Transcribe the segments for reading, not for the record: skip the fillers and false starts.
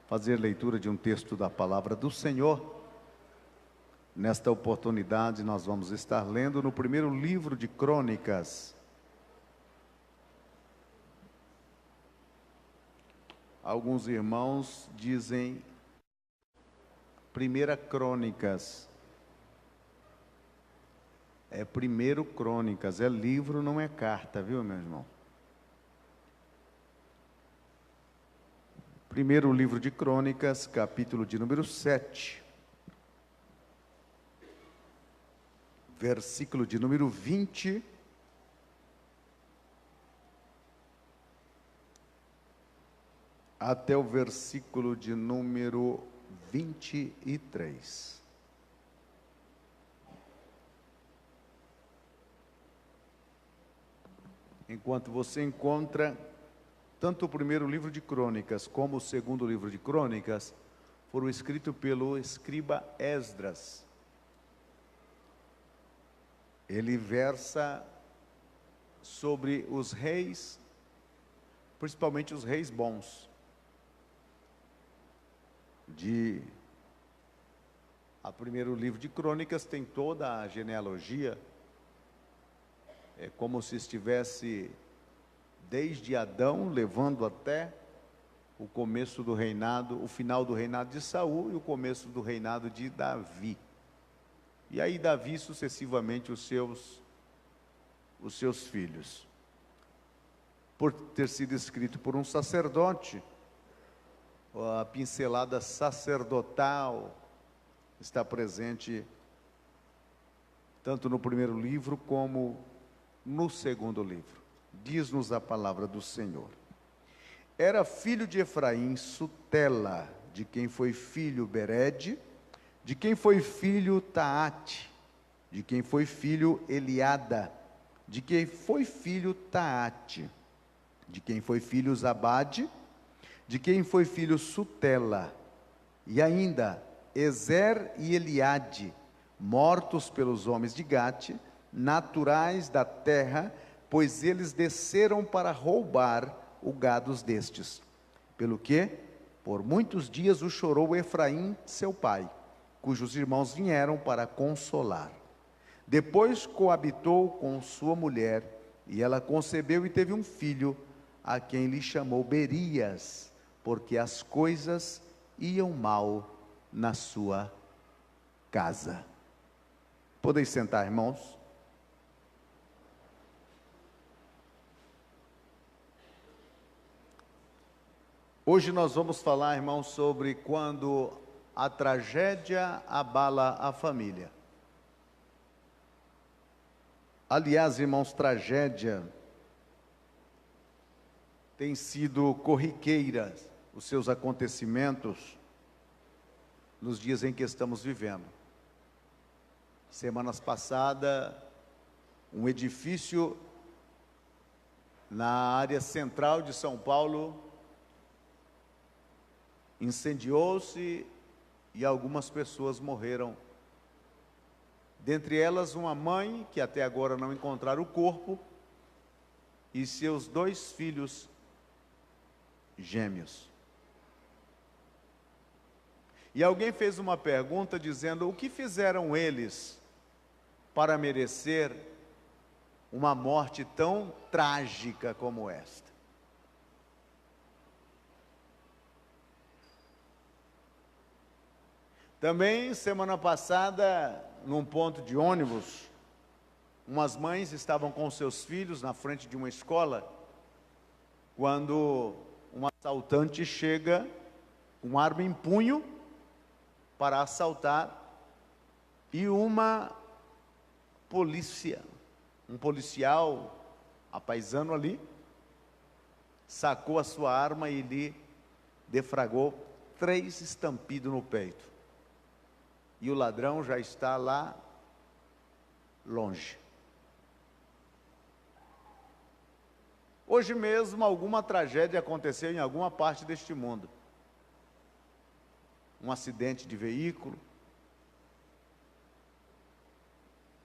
fazer leitura de um texto da palavra do Senhor. Nesta oportunidade, nós vamos estar lendo no primeiro livro de Crônicas. Alguns irmãos dizem Primeira Crônicas. É primeiro Crônicas, é livro, não é carta, viu, meu irmão? Primeiro livro de Crônicas, capítulo de número 7, versículo de número 20 até o versículo de número 23. Enquanto você encontra tanto o primeiro livro de Crônicas como o segundo livro de Crônicas, foram escritos pelo escriba Esdras. Ele versa sobre os reis, principalmente os reis bons. O primeiro livro de Crônicas tem toda a genealogia, é como se estivesse desde Adão, levando até o começo do reinado, o final do reinado de Saul e o começo do reinado de Davi. E aí Davi, sucessivamente, os seus filhos. Por ter sido escrito por um sacerdote, a pincelada sacerdotal está presente tanto no primeiro livro como no segundo livro. Diz-nos a palavra do Senhor. Era filho de Efraim Sutela, de quem foi filho Bered, de quem foi filho Taate, de quem foi filho Eliada, de quem foi filho Taate, de quem foi filho Zabade, de quem foi filho Sutela, e ainda Ezer e Eliade, mortos pelos homens de Gate, naturais da terra, pois eles desceram para roubar o gado destes. Pelo que, por muitos dias o chorou Efraim, seu pai, cujos irmãos vieram para consolar. Depois coabitou com sua mulher, e ela concebeu e teve um filho, a quem lhe chamou Berias, porque as coisas iam mal na sua casa. Podeis sentar, irmãos? Hoje nós vamos falar, irmãos, sobre quando a tragédia abala a família. Aliás, irmãos, tragédia tem sido corriqueira os seus acontecimentos nos dias em que estamos vivendo. Semanas passadas, um edifício na área central de São Paulo incendiou-se e algumas pessoas morreram. Dentre elas, uma mãe, que até agora não encontraram o corpo, e seus 2 filhos gêmeos. E alguém fez uma pergunta dizendo: o que fizeram eles para merecer uma morte tão trágica como esta? Também, semana passada, num ponto de ônibus, umas mães estavam com seus filhos na frente de uma escola, quando um assaltante chega com arma em punho para assaltar, e um policial apaisano ali, sacou a sua arma e lhe defragou 3 estampidos no peito. E o ladrão já está lá longe. Hoje mesmo, alguma tragédia aconteceu em alguma parte deste mundo. Um acidente de veículo,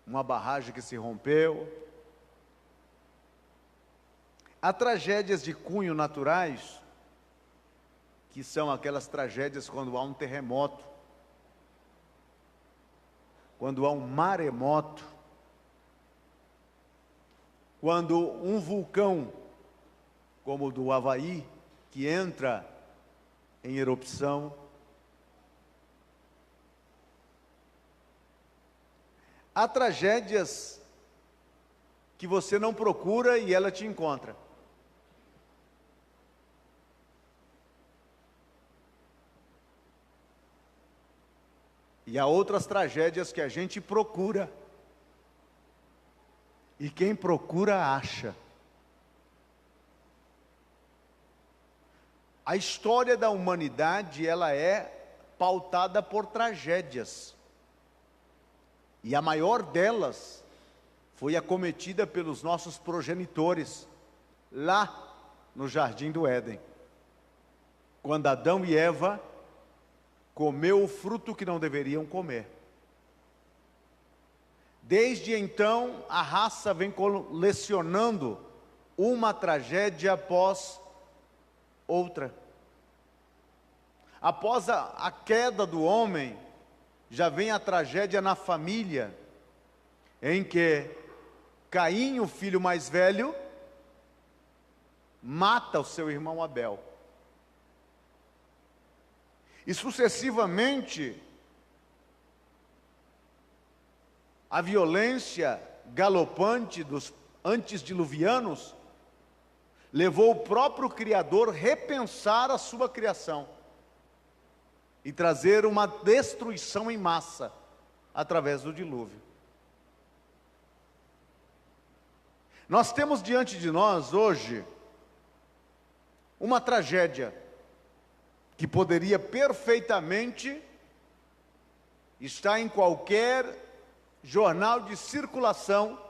uma barragem que se rompeu. Há tragédias de cunho naturais que são aquelas tragédias quando há um terremoto, quando há um maremoto, quando um vulcão, como o do Havaí, que entra em erupção. Há tragédias que você não procura e ela te encontra. E há outras tragédias que a gente procura. E quem procura, acha. A história da humanidade, ela é pautada por tragédias. E a maior delas foi acometida pelos nossos progenitores, lá no Jardim do Éden. Quando Adão e Eva comeu o fruto que não deveriam comer. Desde então, a raça vem colecionando uma tragédia após outra. Após a queda do homem, já vem a tragédia na família, em que Caim, o filho mais velho, mata o seu irmão Abel. E sucessivamente, a violência galopante dos antediluvianos levou o próprio Criador a repensar a sua criação e trazer uma destruição em massa através do dilúvio. Nós temos diante de nós hoje uma tragédia que poderia perfeitamente estar em qualquer jornal de circulação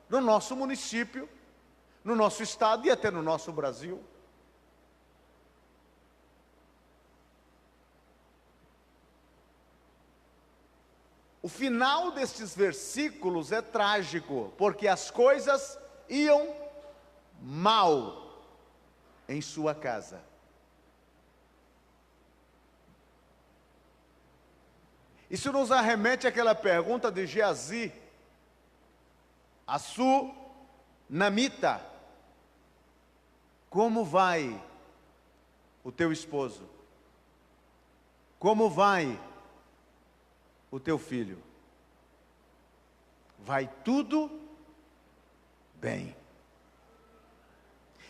no nosso município, no nosso estado e até no nosso Brasil. O final destes versículos é trágico, porque as coisas iam mal em sua casa. Isso nos arremete àquela pergunta de Geazi, a Sunamita: como vai o teu esposo? Como vai o teu filho? Vai tudo bem.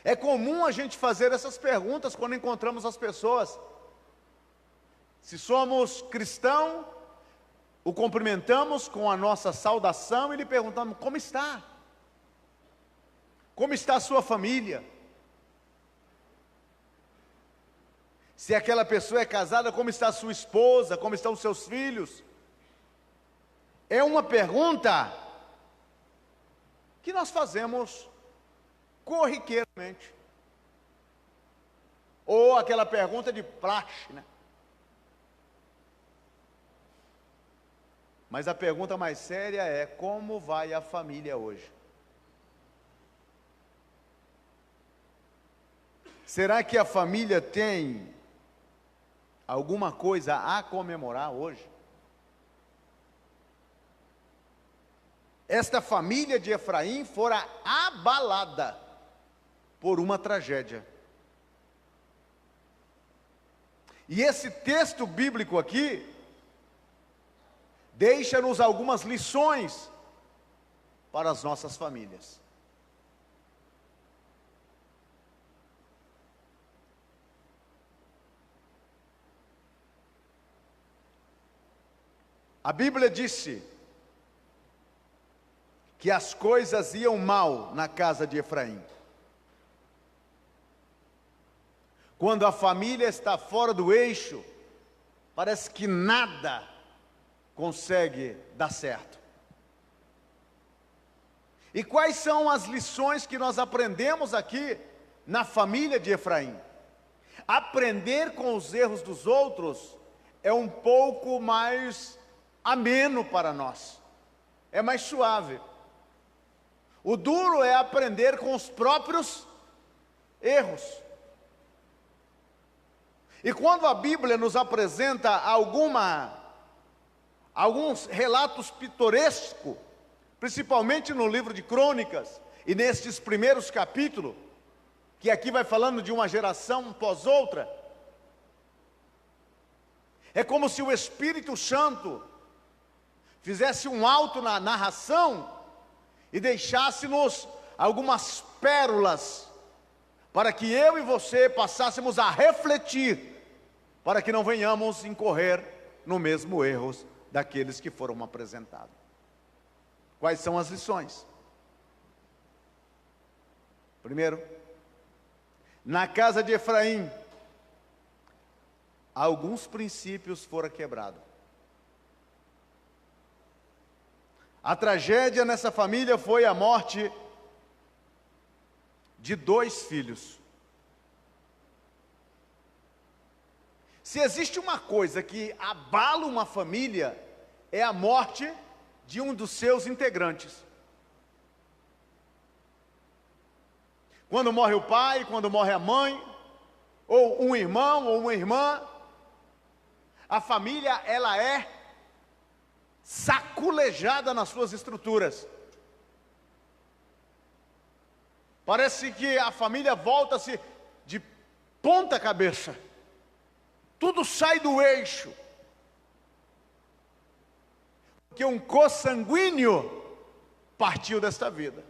É comum a gente fazer essas perguntas quando encontramos as pessoas. Se somos cristãos, o cumprimentamos com a nossa saudação e lhe perguntamos: como está? Como está a sua família? Se aquela pessoa é casada, como está a sua esposa? Como estão os seus filhos? É uma pergunta que nós fazemos corriqueiramente. Ou aquela pergunta de praxe, né? Mas a pergunta mais séria é: como vai a família hoje? Será que a família tem alguma coisa a comemorar hoje? Esta família de Efraim fora abalada por uma tragédia. E esse texto bíblico aqui deixa-nos algumas lições para as nossas famílias. A Bíblia disse que as coisas iam mal na casa de Efraim. Quando a família está fora do eixo, parece que nada consegue dar certo. E quais são as lições que nós aprendemos aqui na família de Efraim? Aprender com os erros dos outros é um pouco mais ameno para nós, é mais suave. O duro é aprender com os próprios erros. E quando a Bíblia nos apresenta alguns relatos pitorescos, principalmente no livro de Crônicas, e nestes primeiros capítulos, que aqui vai falando de uma geração pós outra, é como se o Espírito Santo fizesse um alto na narração e deixasse-nos algumas pérolas, para que eu e você passássemos a refletir, para que não venhamos incorrer no mesmo erro daqueles que foram apresentados. Quais são as lições? Primeiro, na casa de Efraim, alguns princípios foram quebrados. A tragédia nessa família foi a morte de 2 filhos. Se existe uma coisa que abala uma família, é a morte de um dos seus integrantes. Quando morre o pai, quando morre a mãe, ou um irmão ou uma irmã, a família ela é saculejada nas suas estruturas. Parece que a família volta-se de ponta cabeça. Tudo sai do eixo. Porque um consanguíneo partiu desta vida.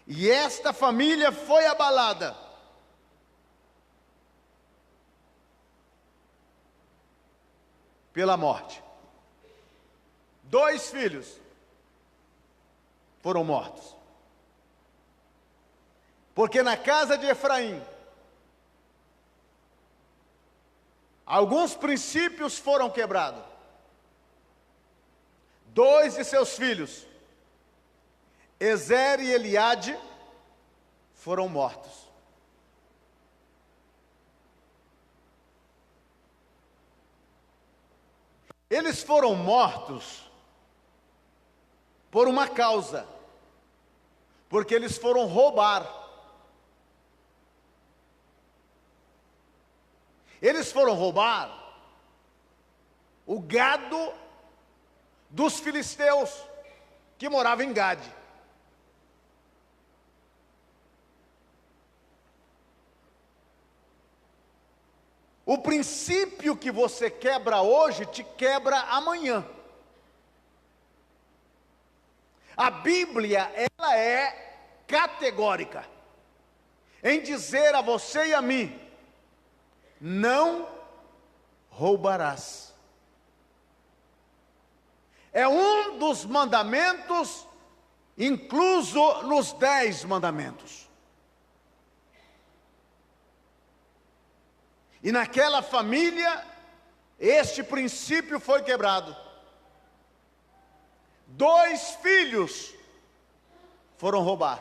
E esta família foi abalada. Pela morte. 2 filhos foram mortos. Porque na casa de Efraim, alguns princípios foram quebrados. 2 de seus filhos, Ezer e Eliade, foram mortos. Eles foram mortos por uma causa, porque eles foram roubar. Eles foram roubar o gado dos filisteus que moravam em Gade. O princípio que você quebra hoje, te quebra amanhã. A Bíblia, ela é categórica em dizer a você e a mim: não roubarás. É um dos mandamentos incluso nos 10 mandamentos. E naquela família, este princípio foi quebrado. 2 filhos foram roubar.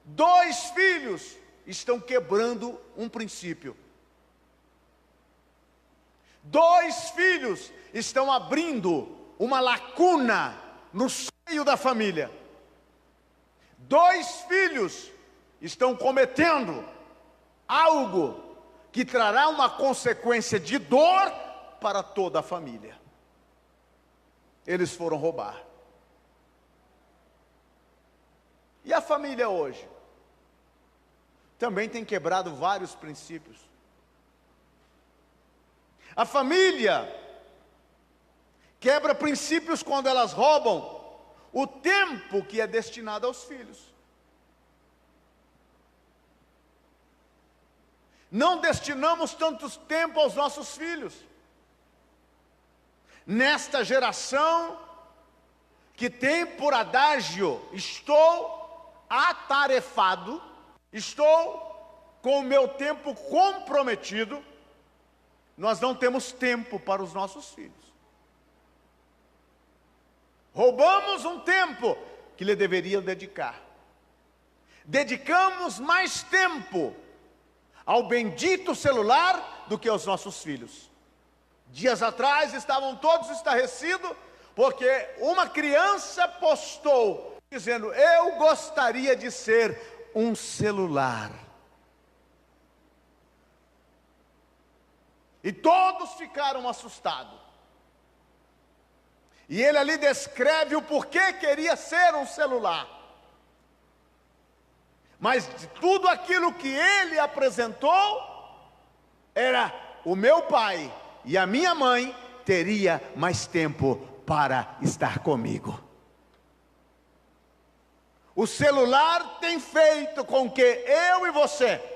2 filhos estão quebrando um princípio. 2 filhos estão abrindo uma lacuna no seio da família. 2 filhos estão cometendo algo que trará uma consequência de dor para toda a família. Eles foram roubar. E a família hoje? Também tem quebrado vários princípios. A família quebra princípios quando elas roubam o tempo que é destinado aos filhos. Não destinamos tanto tempo aos nossos filhos. Nesta geração que tem por adágio: estou atarefado, estou com o meu tempo comprometido, nós não temos tempo para os nossos filhos. Roubamos um tempo que lhe deveriam dedicar. Dedicamos mais tempo ao bendito celular do que aos nossos filhos. Dias atrás estavam todos estarrecidos porque uma criança postou dizendo: eu gostaria de ser um celular. E todos ficaram assustados. E ele ali descreve o porquê queria ser um celular. Mas de tudo aquilo que ele apresentou, era o meu pai e a minha mãe teria mais tempo para estar comigo. O celular tem feito com que eu e você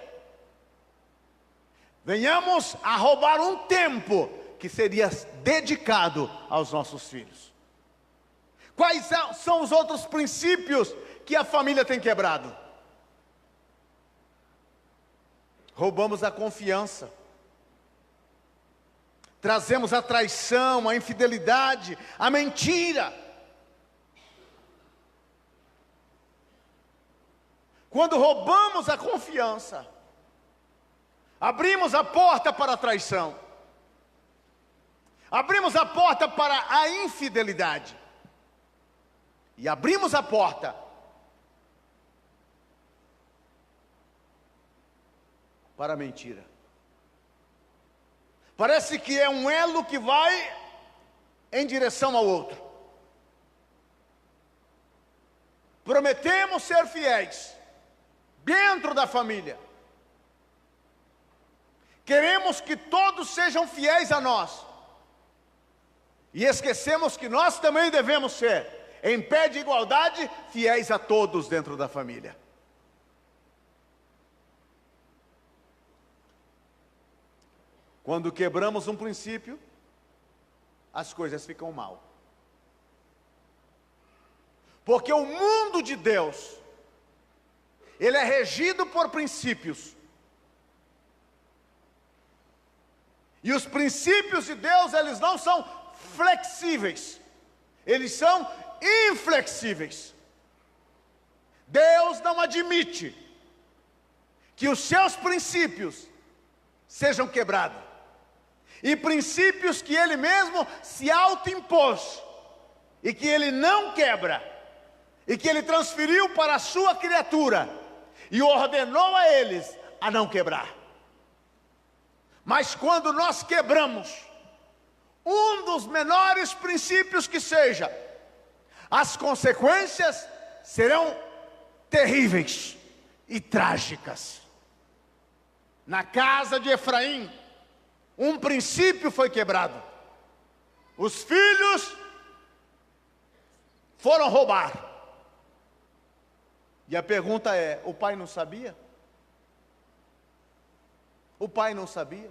venhamos a roubar um tempo que seria dedicado aos nossos filhos. Quais são os outros princípios que a família tem quebrado? Roubamos a confiança, trazemos a traição, a infidelidade, a mentira. Quando roubamos a confiança, abrimos a porta para a traição, abrimos a porta para a infidelidade, e abrimos a porta para a mentira. Parece que é um elo que vai em direção ao outro. Prometemos ser fiéis dentro da família. Queremos que todos sejam fiéis a nós. E esquecemos que nós também devemos ser, em pé de igualdade, fiéis a todos dentro da família. Quando quebramos um princípio, as coisas ficam mal. Porque o mundo de Deus, ele é regido por princípios. E os princípios de Deus, eles não são flexíveis, eles são inflexíveis. Deus não admite que os seus princípios sejam quebrados. E princípios que Ele mesmo se autoimpôs, e que Ele não quebra, e que Ele transferiu para a sua criatura, e ordenou a eles a não quebrar. Mas quando nós quebramos um dos menores princípios que seja, as consequências serão terríveis e trágicas. Na casa de Efraim, um princípio foi quebrado. Os filhos foram roubar. E a pergunta é: o pai não sabia? O pai não sabia?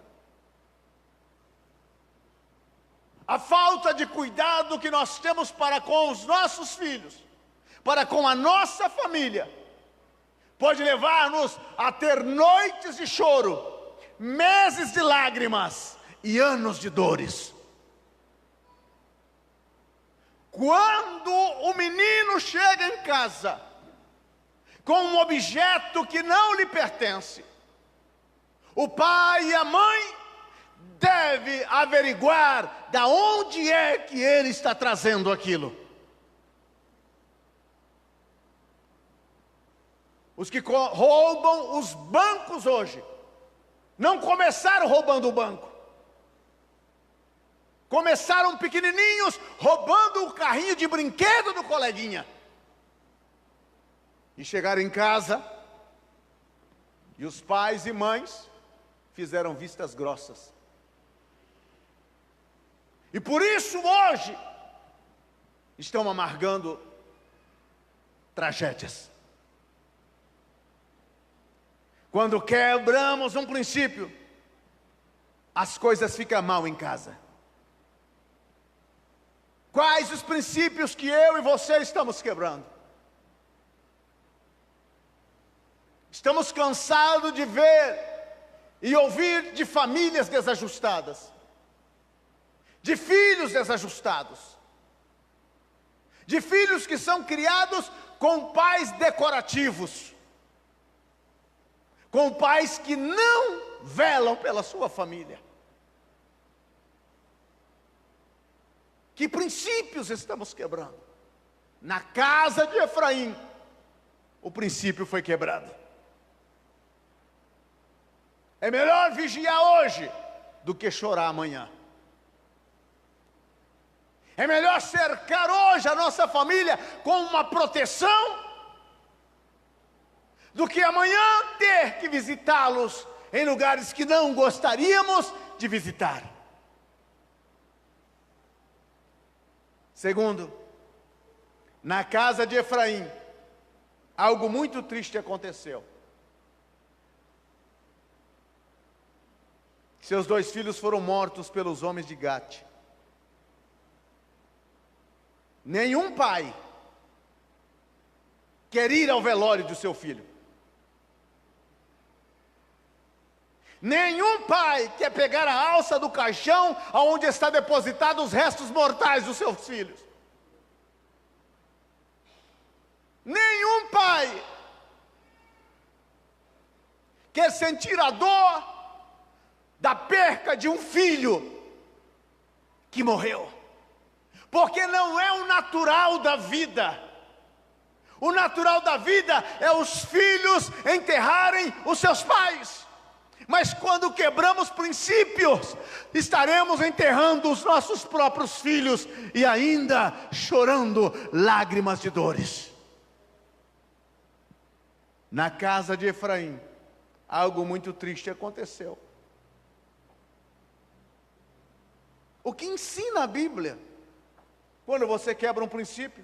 A falta de cuidado que nós temos para com os nossos filhos, para com a nossa família, pode levar-nos a ter noites de choro, meses de lágrimas e anos de dores. Quando o menino chega em casa com um objeto que não lhe pertence, o pai e a mãe devem averiguar da onde é que ele está trazendo aquilo. Os que roubam os bancos hoje não começaram roubando o banco. Começaram pequenininhos roubando o carrinho de brinquedo do coleguinha. E chegaram em casa e os pais e mães fizeram vistas grossas. E por isso hoje estão amargando tragédias. Quando quebramos um princípio, as coisas ficam mal em casa. Quais os princípios que eu e você estamos quebrando? Estamos cansados de ver e ouvir de famílias desajustadas, de filhos desajustados, de filhos que são criados com pais decorativos, com pais que não velam pela sua família. Que princípios estamos quebrando? Na casa de Efraim, o princípio foi quebrado. É melhor vigiar hoje do que chorar amanhã. É melhor cercar hoje a nossa família com uma proteção do que amanhã ter que visitá-los em lugares que não gostaríamos de visitar. Segundo, na casa de Efraim, algo muito triste aconteceu. Seus 2 filhos foram mortos pelos homens de Gate. Nenhum pai quer ir ao velório do seu filho. Nenhum pai quer pegar a alça do caixão onde está depositado os restos mortais dos seus filhos. Nenhum pai quer sentir a dor da perca de um filho que morreu, porque não é o natural da vida. O natural da vida é os filhos enterrarem os seus pais. Mas quando quebramos princípios, estaremos enterrando os nossos próprios filhos e ainda chorando lágrimas de dores. Na casa de Efraim, algo muito triste aconteceu. O que ensina a Bíblia quando você quebra um princípio?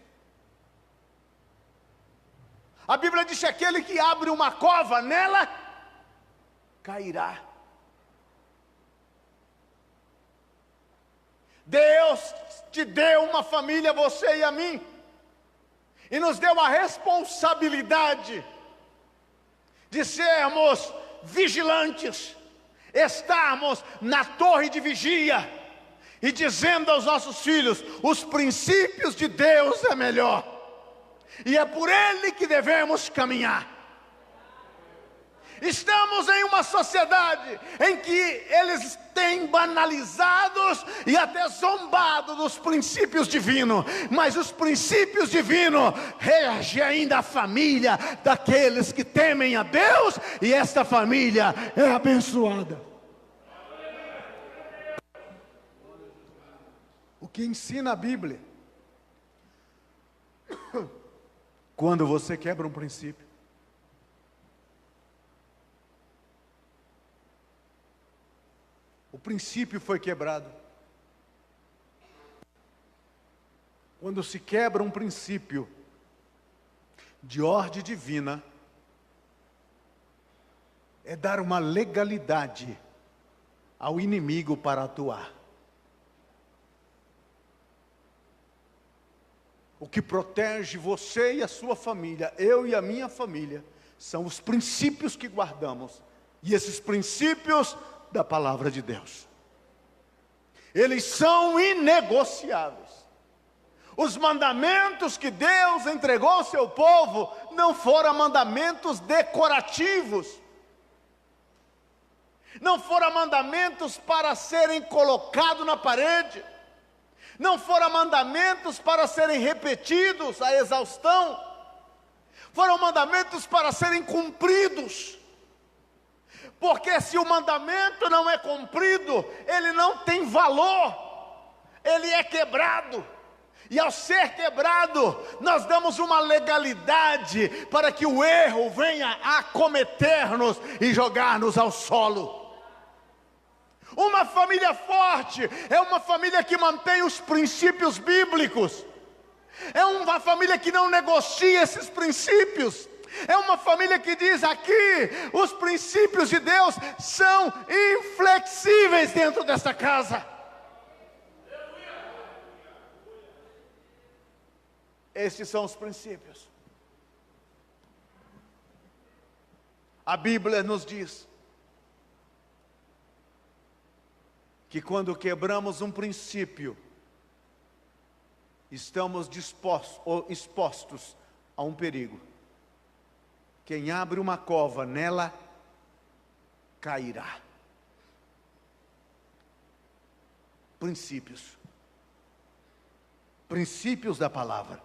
A Bíblia diz que aquele que abre uma cova, nela cairá. Deus te deu uma família, você e a mim, e nos deu a responsabilidade de sermos vigilantes, estarmos na torre de vigia e dizendo aos nossos filhos: os princípios de Deus é melhor, e é por Ele que devemos caminhar. Estamos em uma sociedade em que eles têm banalizados e até zombado dos princípios divinos, mas os princípios divinos regem ainda a família daqueles que temem a Deus, e esta família é abençoada. O que ensina a Bíblia? Quando você quebra um princípio, o princípio foi quebrado. Quando se quebra um princípio de ordem divina, é dar uma legalidade ao inimigo para atuar. O que protege você e a sua família, eu e a minha família, são os princípios que guardamos, e esses princípios da palavra de Deus. Eles são inegociáveis. Os mandamentos que Deus entregou ao seu povo não foram mandamentos decorativos. Não foram mandamentos para serem colocados na parede. Não foram mandamentos para serem repetidos à exaustão. Foram mandamentos para serem cumpridos. Porque se o mandamento não é cumprido, ele não tem valor, ele é quebrado. E ao ser quebrado, nós damos uma legalidade para que o erro venha acometer-nos e jogar-nos ao solo. Uma família forte é uma família que mantém os princípios bíblicos. É uma família que não negocia esses princípios. É uma família que diz aqui: os princípios de Deus são inflexíveis dentro desta casa. Estes são os princípios. A Bíblia nos diz que quando quebramos um princípio, estamos expostos a um perigo. Quem abre uma cova, nela cairá. Princípios. Princípios da palavra.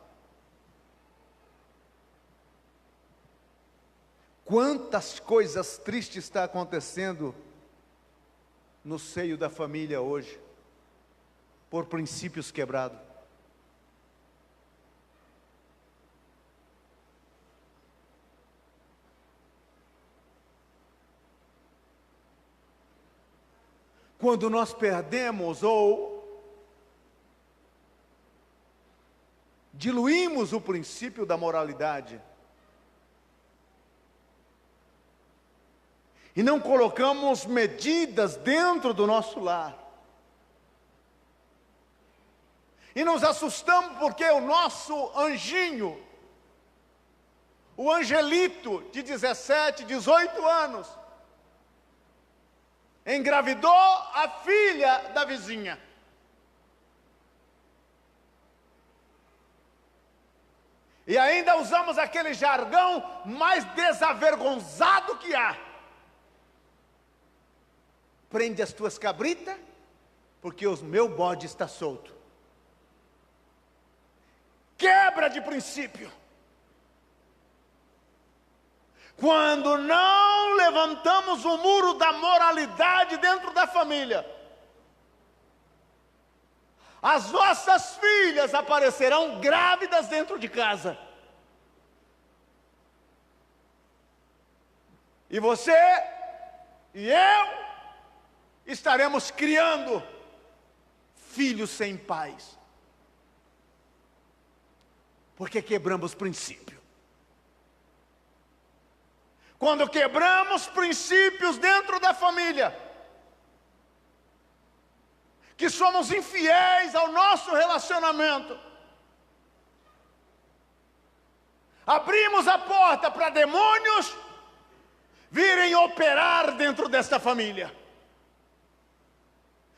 Quantas coisas tristes estão acontecendo no seio da família hoje, por princípios quebrados. Quando nós perdemos ou diluímos o princípio da moralidade e não colocamos medidas dentro do nosso lar, e nos assustamos porque o nosso anjinho, o angelito de 17, 18 anos, engravidou a filha da vizinha. E ainda usamos aquele jargão mais desavergonzado que há. Prende as tuas cabritas, porque o meu bode está solto. Quebra de princípio. Quando não levantamos o muro da moralidade dentro da família, as nossas filhas aparecerão grávidas dentro de casa. E você e eu estaremos criando filhos sem pais. Porque quebramos princípio. Quando quebramos princípios dentro da família, que somos infiéis ao nosso relacionamento, abrimos a porta para demônios virem operar dentro desta família.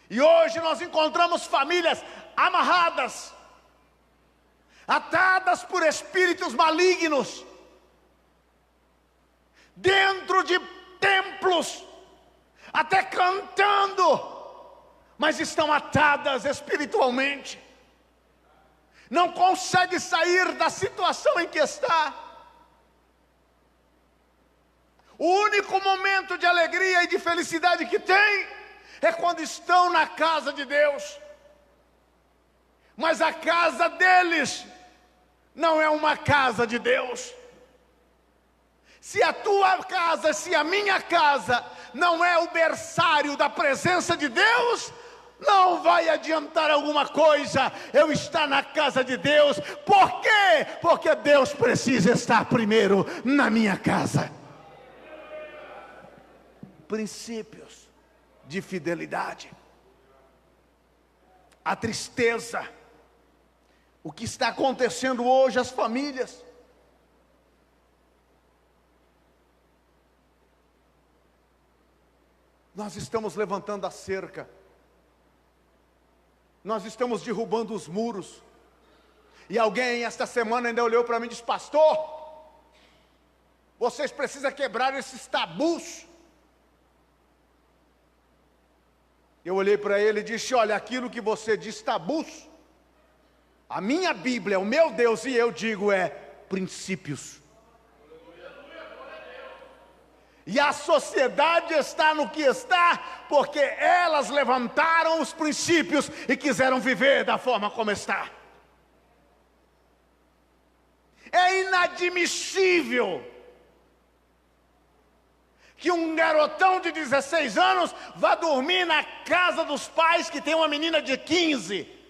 E hoje nós encontramos famílias amarradas, atadas por espíritos malignos, dentro de templos, até cantando, mas estão atadas espiritualmente, não consegue sair da situação em que está. O único momento de alegria e de felicidade que tem é quando estão na casa de Deus, mas a casa deles não é uma casa de Deus. Se a tua casa, se a minha casa não é o berçário da presença de Deus, não vai adiantar alguma coisa eu estar na casa de Deus. Por quê? Porque Deus precisa estar primeiro na minha casa. Princípios de fidelidade. A tristeza. O que está acontecendo hoje às famílias. Nós estamos levantando a cerca. Nós estamos derrubando os muros. E alguém esta semana ainda olhou para mim e disse: pastor, vocês precisam quebrar esses tabus. Eu olhei para ele e disse: olha, aquilo que você diz tabus, a minha Bíblia, o meu Deus e eu digo é princípios. E a sociedade está no que está, porque elas levantaram os princípios e quiseram viver da forma como está. É inadmissível que um garotão de 16 anos vá dormir na casa dos pais que tem uma menina de 15.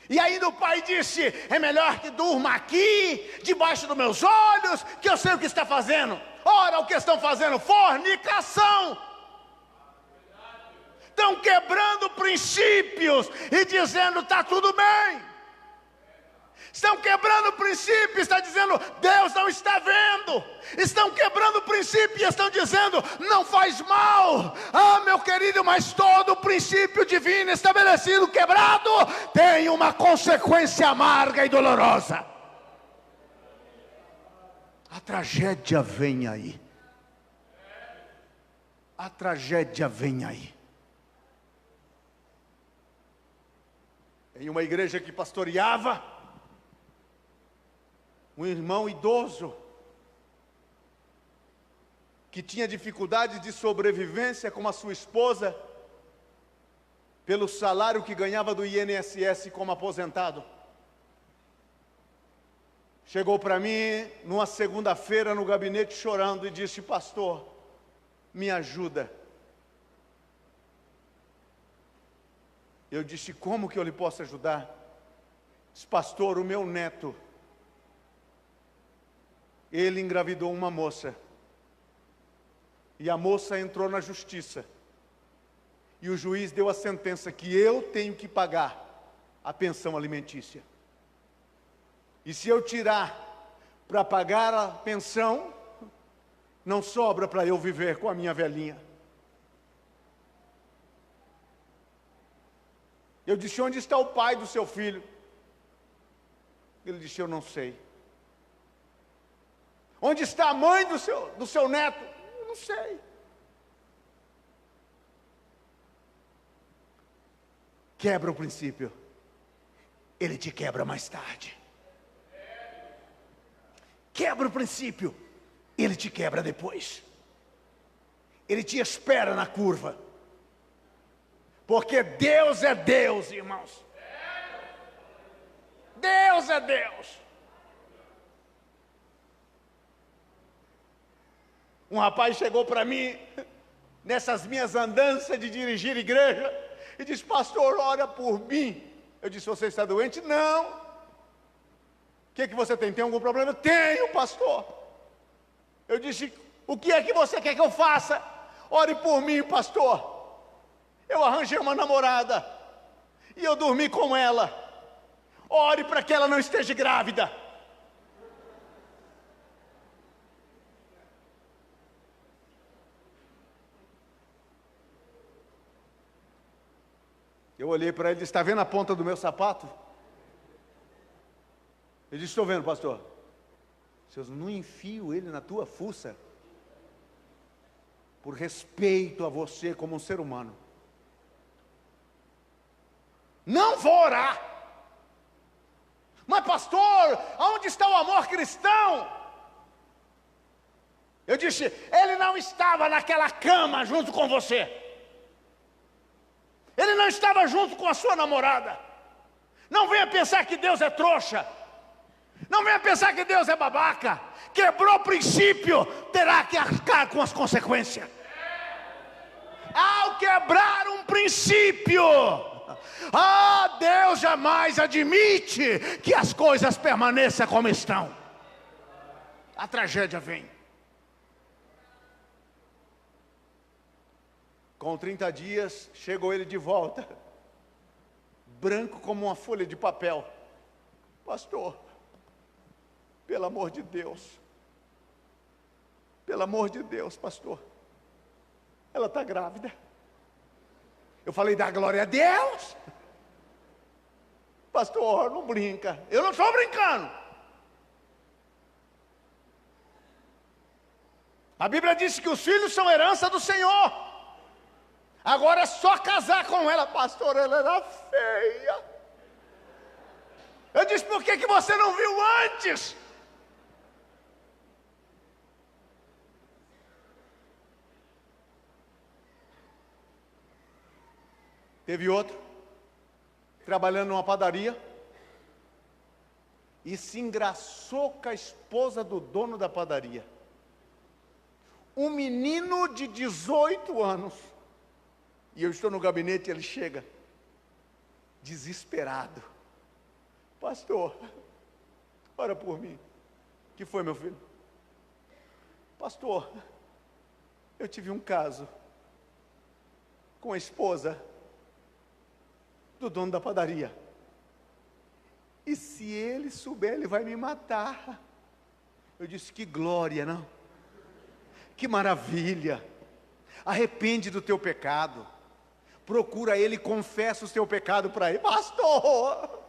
E ainda o pai disse: é melhor que durma aqui, debaixo dos meus olhos, que eu sei o que está fazendo. Ora, o que estão fazendo? Fornicação. Estão quebrando princípios e dizendo: está tudo bem. Estão quebrando princípios, está dizendo: Deus não está vendo. Estão quebrando princípios e estão dizendo: não faz mal. Ah, meu querido, mas todo princípio divino estabelecido quebrado tem uma consequência amarga e dolorosa. A tragédia vem aí. A tragédia vem aí. Em uma igreja que pastoreava, um irmão idoso que tinha dificuldade de sobrevivência com a sua esposa, pelo salário que ganhava do INSS como aposentado. Chegou para mim numa segunda-feira no gabinete chorando e disse: pastor, me ajuda. Eu disse: como que eu lhe posso ajudar? Disse: pastor, o meu neto, ele engravidou uma moça, e a moça entrou na justiça, e o juiz deu a sentença que eu tenho que pagar a pensão alimentícia. E se eu tirar para pagar a pensão, não sobra para eu viver com a minha velhinha. Eu disse: onde está o pai do seu filho? Ele disse: eu não sei. Onde está a mãe do seu neto? Eu não sei. Quebra o princípio, ele te quebra mais tarde. Quebra o princípio, ele te quebra depois. Ele te espera na curva. Porque Deus é Deus, irmãos. Deus é Deus. Um rapaz chegou para mim, nessas minhas andanças de dirigir igreja, e disse: pastor, ora por mim. Eu disse: você está doente? Não. O que você tem? Tem algum problema? Tenho, pastor. Eu disse: o que é que você quer que eu faça? Ore por mim, pastor. Eu arranjei uma namorada e eu dormi com ela. Ore para que ela não esteja grávida. Eu olhei para ele e disse: está vendo a ponta do meu sapato? Ele disse: estou vendo, pastor. Eu não enfio ele na tua fuça, por respeito a você como um ser humano. Não vou orar. Mas pastor, aonde está o amor cristão? Eu disse: ele não estava naquela cama junto com você. Ele não estava junto com a sua namorada. Não venha pensar que Deus é trouxa. Não venha pensar que Deus é babaca. Quebrou o princípio, terá que arcar com as consequências. Ao quebrar um princípio, Deus jamais admite que as coisas permaneçam como estão. A tragédia vem. Com 30 dias, chegou ele de volta, branco como uma folha de papel. Pastor, pelo amor de Deus, pastor, ela está grávida. Eu falei: dá glória a Deus. Pastor, não brinca. Eu não estou brincando. A Bíblia diz que os filhos são herança do Senhor. Agora é só casar com ela. Pastor, ela era feia. Eu disse: por que você não viu antes? Teve outro, trabalhando numa padaria, e se engraçou com a esposa do dono da padaria. Um menino de 18 anos. E eu estou no gabinete e ele chega, desesperado: pastor, ora por mim. Que foi, meu filho? Pastor, eu tive um caso com a esposa do dono da padaria. E se ele souber, ele vai me matar. Eu disse: que glória, não? Que maravilha. Arrepende do teu pecado. Procura ele e confessa o teu pecado para ele. Pastor,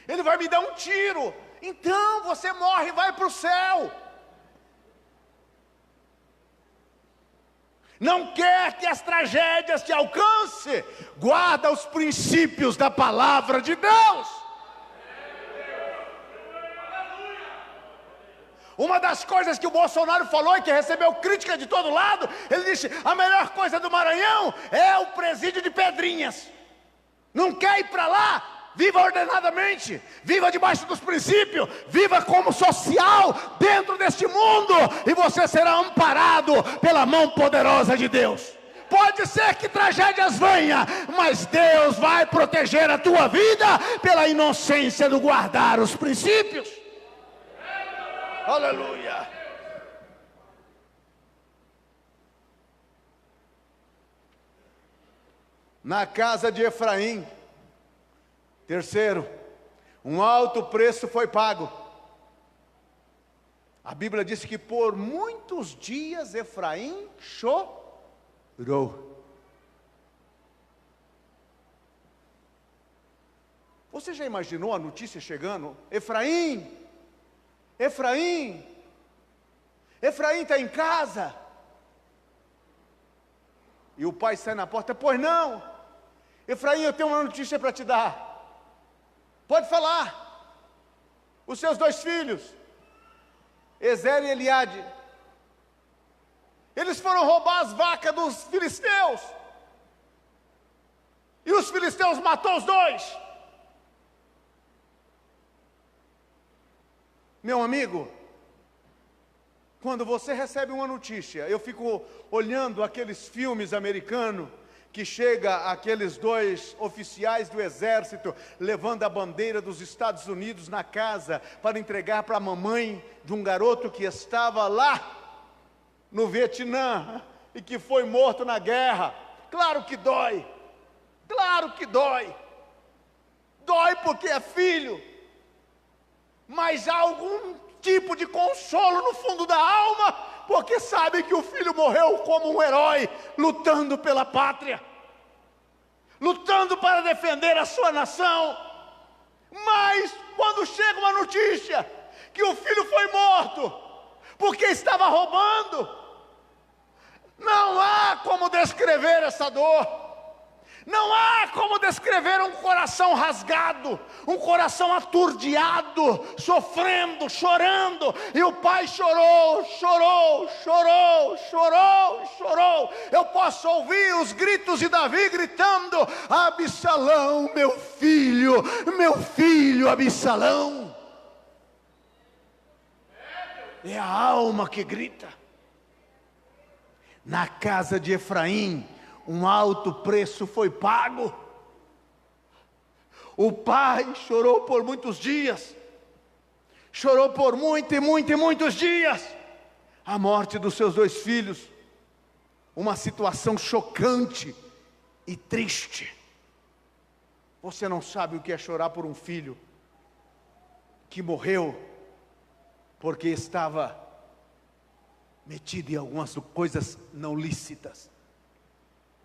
ele vai me dar um tiro. Então você morre e vai para o céu. Não quer que as tragédias te alcancem? Guarda os princípios da palavra de Deus. Uma das coisas que o Bolsonaro falou e que recebeu crítica de todo lado, ele disse: a melhor coisa do Maranhão é o presídio de Pedrinhas. Não quer ir para lá? Viva ordenadamente, viva debaixo dos princípios, viva como social dentro deste mundo, e você será amparado pela mão poderosa de Deus. Pode ser que tragédias venham, mas Deus vai proteger a tua vida pela inocência do guardar os princípios. Aleluia. Na casa de Efraim, terceiro, um alto preço foi pago. A Bíblia diz que por muitos dias Efraim chorou. Você já imaginou a notícia chegando? Efraim está em casa. E o pai sai na porta: pois não, Efraim, eu tenho uma notícia para te dar. Pode falar. Os seus 2 filhos, Ezer e Eliade, eles foram roubar as vacas dos filisteus, e os filisteus matou os 2. Meu amigo, quando você recebe uma notícia, eu fico olhando aqueles filmes americanos, que chega aqueles 2 oficiais do exército, levando a bandeira dos Estados Unidos na casa, para entregar para a mamãe de um garoto que estava lá, no Vietnã, e que foi morto na guerra. Claro que dói, dói porque é filho, mas há algum tipo de consolo no fundo da alma, porque sabe que o filho morreu como um herói, lutando pela pátria, lutando para defender a sua nação. Mas quando chega uma notícia que o filho foi morto porque estava roubando, não há como descrever essa dor. Não há como descrever um coração rasgado, um coração aturdiado, sofrendo, chorando. E o pai chorou. Eu posso ouvir os gritos de Davi gritando: Absalão, meu filho Absalão. É a alma que grita. Na casa de Efraim, um alto preço foi pago. O pai chorou por muitos dias, chorou por muitos dias, a morte dos seus 2 filhos, uma situação chocante e triste. Você não sabe o que é chorar por um filho que morreu porque estava metido em algumas coisas não lícitas.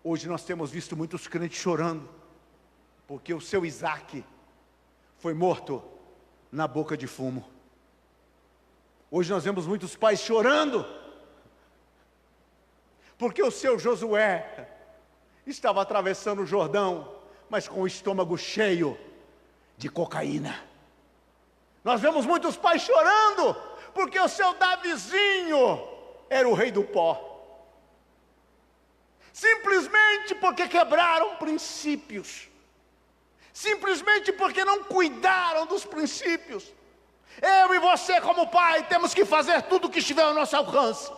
Hoje nós temos visto muitos crentes chorando, porque o seu Isaac foi morto na boca de fumo. Hoje nós vemos muitos pais chorando, porque o seu Josué estava atravessando o Jordão, mas com o estômago cheio de cocaína. Nós vemos muitos pais chorando, porque o seu Davizinho era o rei do pó. Simplesmente porque quebraram princípios, simplesmente porque não cuidaram dos princípios. Eu e você como pai temos que fazer tudo o que estiver ao nosso alcance.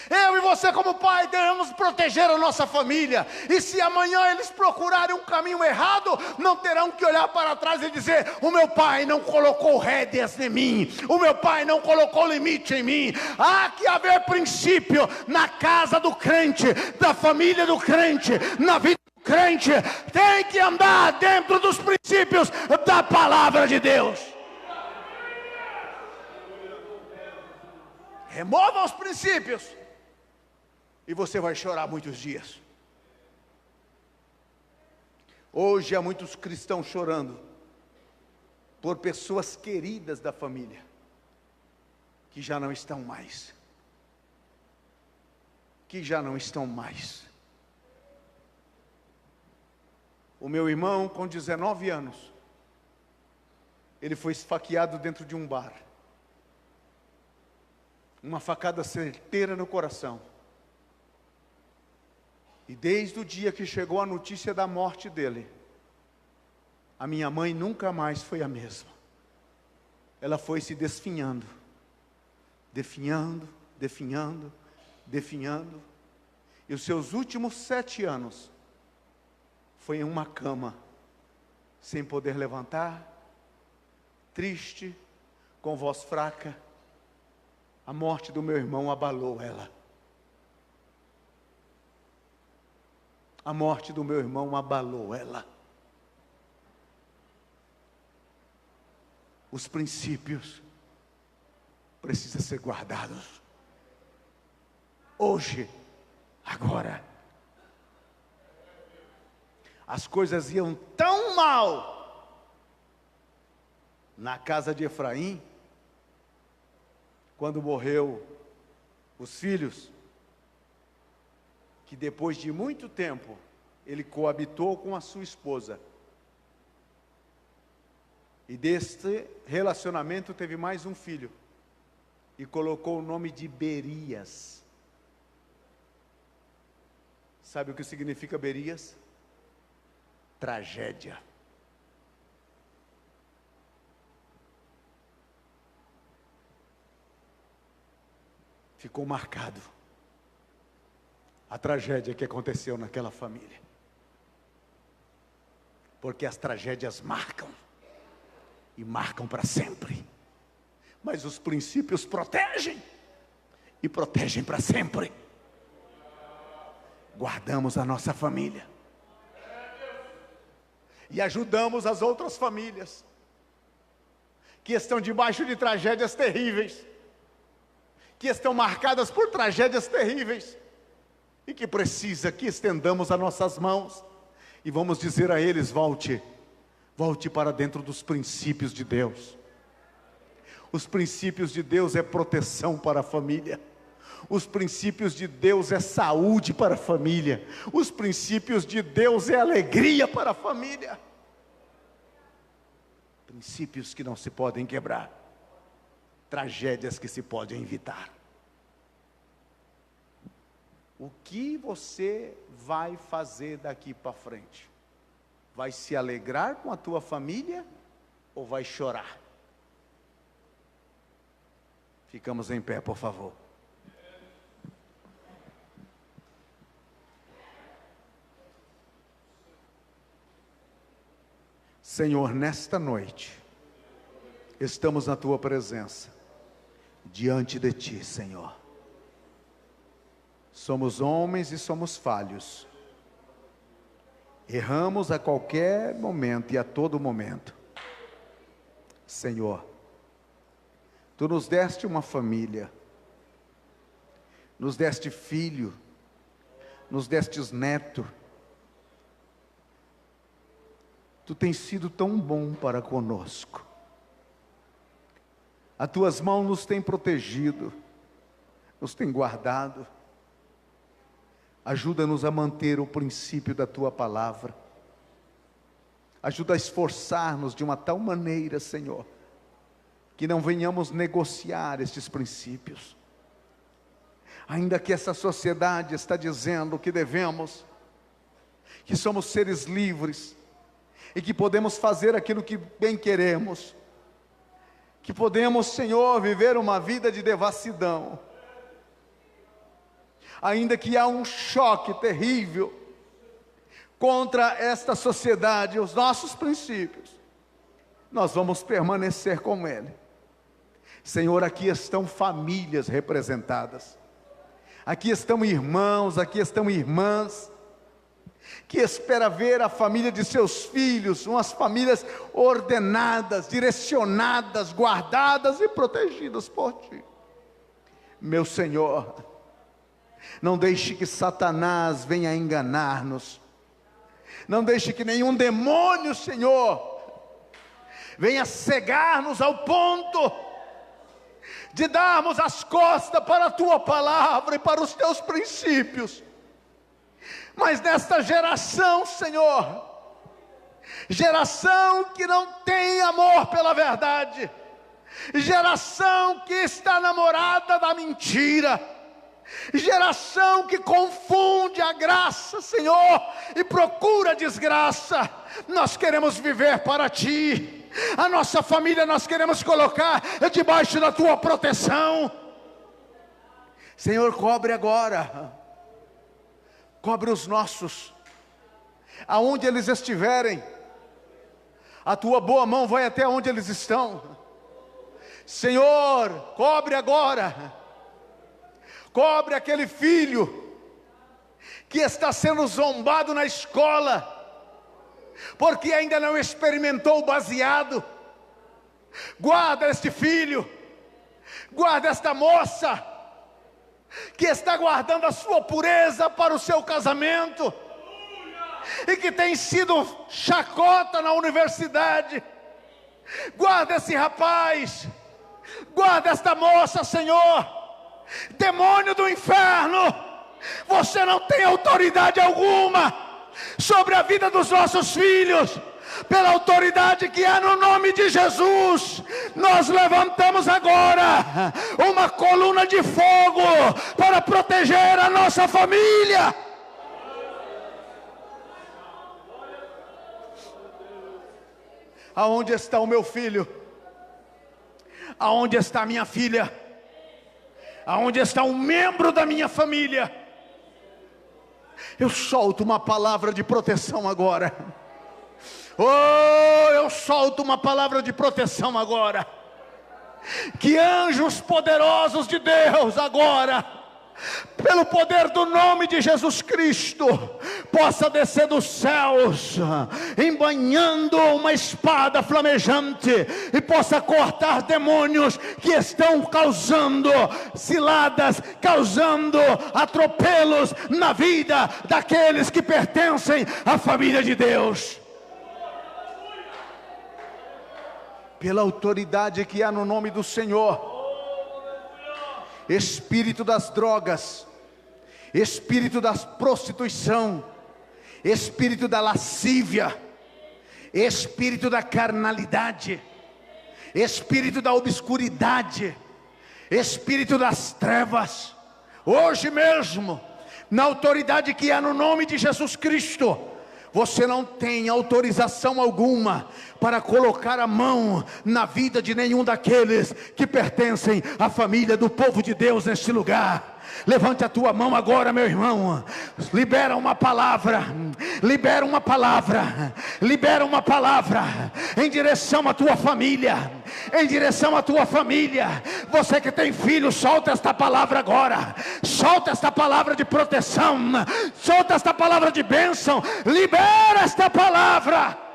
Eu e você como pai devemos proteger a nossa família. E se amanhã eles procurarem um caminho errado, não terão que olhar para trás e dizer: o meu pai não colocou rédeas em mim, o meu pai não colocou limite em mim. Há que haver princípio na casa do crente, da família do crente, na vida do crente. Tem que andar dentro dos princípios da palavra de Deus. Remova os princípios e você vai chorar muitos dias. Hoje há muitos cristãos chorando por pessoas queridas da família que já não estão mais. O meu irmão, com 19 anos, ele foi esfaqueado dentro de um bar. uma facada certeira no coração. E desde o dia que chegou a notícia da morte dele, a minha mãe nunca mais foi a mesma. Ela foi se definhando, definhando, definhando, definhando. E os seus últimos 7 anos foi em uma cama, sem poder levantar, triste, com voz fraca. A morte do meu irmão abalou ela. A morte do meu irmão abalou ela. Os princípios precisam ser guardados. Hoje, agora. As coisas iam tão mal na casa de Efraim, quando morreu os filhos, que depois de muito tempo, ele coabitou com a sua esposa. E deste relacionamento teve mais um filho. E colocou o nome de Berias. Sabe o que significa Berias? Tragédia. Ficou marcado a tragédia que aconteceu naquela família. Porque as tragédias marcam, e marcam para sempre. Mas os princípios protegem, e protegem para sempre. Guardamos a nossa família, e ajudamos as outras famílias, que estão debaixo de tragédias terríveis, que estão marcadas por tragédias terríveis, e que precisa que estendamos as nossas mãos, e vamos dizer a eles: volte para dentro dos princípios de Deus. Os princípios de Deus é proteção para a família. Os princípios de Deus é saúde para a família. Os princípios de Deus é alegria para a família. Princípios que não se podem quebrar. Tragédias que se podem evitar. O que você vai fazer daqui para frente? Vai se alegrar com a tua família ou vai chorar? Ficamos em pé, por favor. Senhor, nesta noite, estamos na tua presença, diante de ti, Senhor. Somos homens e somos falhos. Erramos a qualquer momento e a todo momento. Senhor, tu nos deste uma família, nos deste filho, nos destes neto. Tu tens sido tão bom para conosco. As tuas mãos nos têm protegido, nos têm guardado. Ajuda-nos a manter o princípio da tua palavra. Ajuda a esforçar-nos de uma tal maneira, Senhor, que não venhamos negociar estes princípios. Ainda que essa sociedade está dizendo que devemos, que somos seres livres, e que podemos fazer aquilo que bem queremos, que podemos, Senhor, viver uma vida de devassidão. Ainda que há um choque terrível contra esta sociedade, os nossos princípios, nós vamos permanecer com Ele. Senhor, aqui estão famílias representadas, aqui estão irmãos, aqui estão irmãs, que espera ver a família de seus filhos, umas famílias ordenadas, direcionadas, guardadas e protegidas por Ti. Meu Senhor, não deixe que Satanás venha enganar-nos, não deixe que nenhum demônio, Senhor, venha cegar-nos ao ponto de darmos as costas para a Tua palavra e para os Teus princípios. Mas nesta geração, Senhor, geração que não tem amor pela verdade, geração que está namorada da mentira, geração que confunde a graça, Senhor, e procura a desgraça. Nós queremos viver para Ti, a nossa família nós queremos colocar debaixo da Tua proteção. Senhor, cobre agora, cobre os nossos, aonde eles estiverem, a Tua boa mão vai até onde eles estão. Senhor, cobre agora, cobre aquele filho que está sendo zombado na escola, porque ainda não experimentou o baseado. Guarda este filho, guarda esta moça, que está guardando a sua pureza para o seu casamento, e que tem sido chacota na universidade. Guarda esse rapaz, guarda esta moça, Senhor. Demônio do inferno, você não tem autoridade alguma sobre a vida dos nossos filhos. Pela autoridade que há no nome de Jesus, nós levantamos agora uma coluna de fogo para proteger a nossa família. Aonde está o meu filho? Aonde está a minha filha? Aonde está um membro da minha família? Eu solto uma palavra de proteção agora. Oh, eu solto uma palavra de proteção agora. Que anjos poderosos de Deus agora, pelo poder do nome de Jesus Cristo, possa descer dos céus, embanhando uma espada flamejante, e possa cortar demônios que estão causando ciladas, causando atropelos na vida daqueles que pertencem à família de Deus. Pela autoridade que há no nome do Senhor, espírito das drogas, espírito da prostituição, espírito da lascívia, espírito da carnalidade, espírito da obscuridade, espírito das trevas, hoje mesmo, na autoridade que há no nome de Jesus Cristo, você não tem autorização alguma para colocar a mão na vida de nenhum daqueles que pertencem à família do povo de Deus neste lugar. Levante a tua mão agora, meu irmão. Libera uma palavra. Libera uma palavra. Libera uma palavra em direção à tua família. Em direção à tua família. Você que tem filho, solta esta palavra agora. Solta esta palavra de proteção. Solta esta palavra de bênção. Libera esta palavra.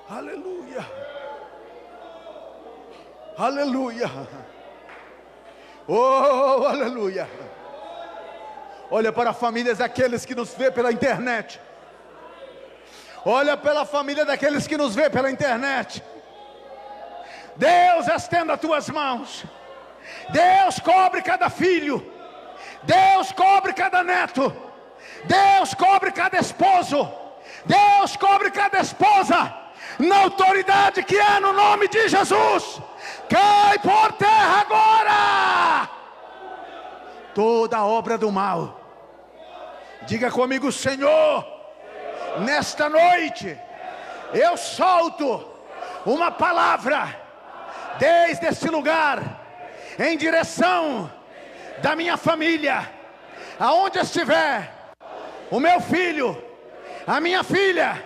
Aleluia, aleluia, oh, aleluia. Olha para famílias daqueles que nos vê pela internet. Olha pela família daqueles que nos vê pela internet. Deus, estenda as tuas mãos. Deus, cobre cada filho. Deus, cobre cada neto. Deus, cobre cada esposo. Deus, cobre cada esposa. Na autoridade que é no nome de Jesus, cai por terra agora toda obra do mal. Diga comigo: Senhor, nesta noite eu solto uma palavra desde este lugar em direção da minha família, aonde estiver o meu filho, a minha filha,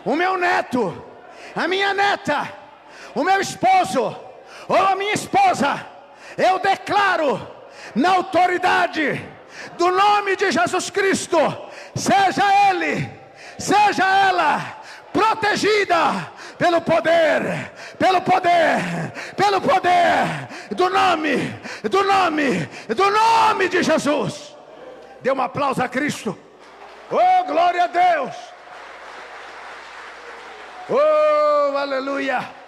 o meu neto, a minha neta, o meu esposo ou a minha esposa. Eu declaro na autoridade do nome de Jesus Cristo, seja ele, seja ela protegida pelo poder, pelo poder, pelo poder do nome de Jesus. Dê um aplauso a Cristo. Oh, glória a Deus. Oh, aleluia.